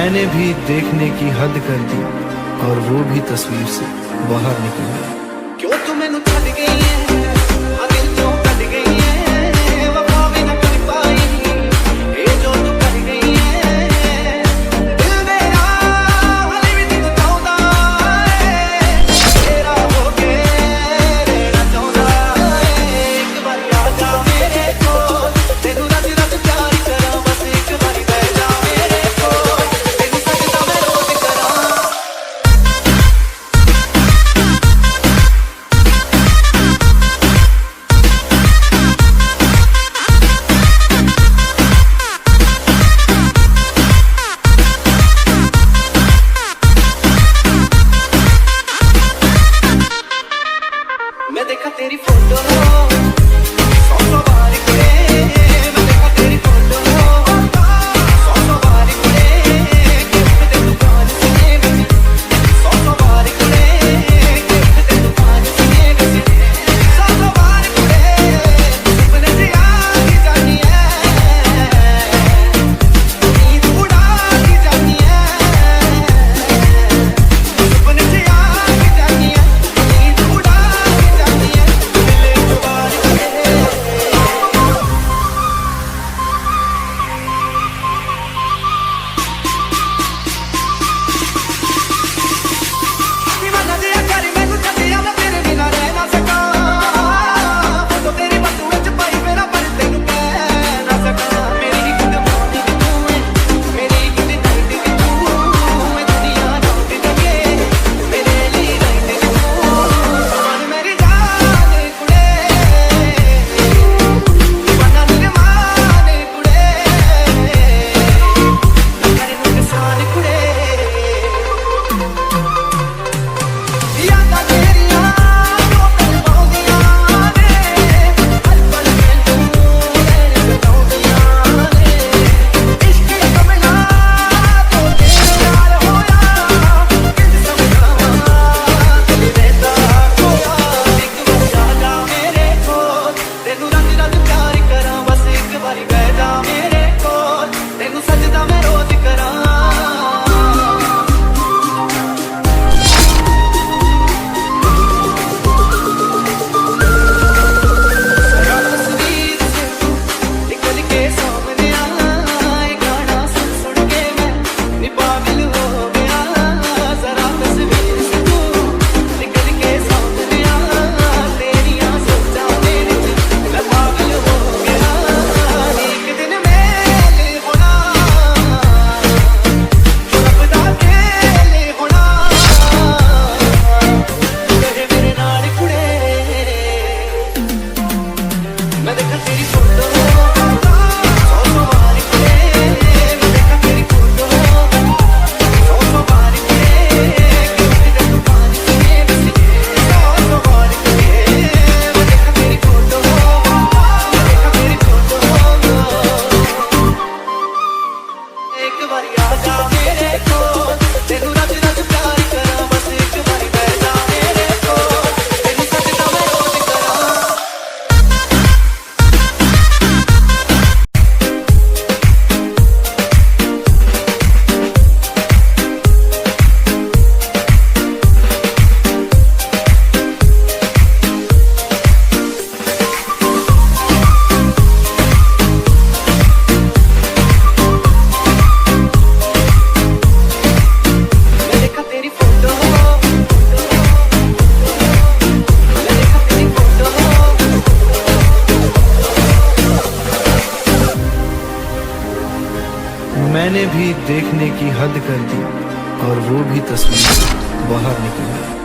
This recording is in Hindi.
मैंने भी देखने की हद कर दी और वो भी तस्वीर से बाहर निकल गया। क्यों तू मैनू छड़ गई है, दिल चों कट गई है, वफा भी ना कर पाई, ये जो तू कर गई है। दिल मेरा हाले भी तैनू चाहुंदा है, तेरा हो के रहना चाहुंदा है। एक बारी आ जा मेरे कोल, तैनू रज रज प्यार करां, बस एक बारी बह जा मेरे कोल, तैनू सजदा मैं रोज करां। मैं देखा तेरी फोटो, सौ बार कुड़े, मैं देखा तेरी फोटो, सौ बार कुड़े, गिफ्ट दे दुकान से मुझे, सौ बार कुड़े, गिफ्ट दे दुकान से मुझे, सौ बार कुड़े, सपने से आती जानी है, नींद उड़ाती जानी है, सपने से आती जानी है, नींद उड़ाती जानी है, दिल एक बार कुड़े। दीवाना जिया करी मैनू छड्डिया, मैं तेरे बिना रह ना सकां, फोटो तेरी बसू विच पाई मेरा पर तैनू कह ना सकां। मेरी एक दीवानी दी तू है, मेरी एक दी नाइट दी तू है, दुनिया नाउट जगे मेरे लिए नाइट दी तू, मन मेरी जान कुड़े, दीवाना निरमान कुड़े, करे नुकसान कुड़े। यादां तेरियां जो करवाउंदियां ने, हर पल मैनू रहण सताउंदियां ने, इश्क कमला तो तेरे नाल होया, किंज समझावां दिल रहंदा खोया। एक बारी आ जा मेरे कोल, तैनू रज रज प्यार करां, बस एक बारी बह जा मेरे कोल, तैनू सजदा मैं रोज करां। जरा तस्वीर से तू निकल के सामने आए, गाना सुन सुन के मैं नी पागल हो गया। जरा तस्वीर से तू निकल के सामने आ, तेरियां सोचां मेरे च मैं पागल हो गया। एक दिन मेले होना, रब दा खेल होना, कहे मेरे नाल कुड़े। मैं देखा तेरी फोटो, सौ बार कुड़े, मैं देखा तेरी फोटो, सौ बार कुड़े, गिफ्ट दे दुकान से मुझे, सौ बार कुड़े, मैं देखा तेरी फोटो, मैं देखा तेरी फोटो। एक बारी आ जा मेरे कोल, तैनू रज रज प्यार करां, बस एक बारी बह जा मेरे कोल, तैनू सजदा मैं रोज करां। मैं देखा तेरी फोटो, मैं देखा तेरी फोटो, मैंने भी देखने की हद कर दी और वो भी तस्वीर से बाहर निकल गया।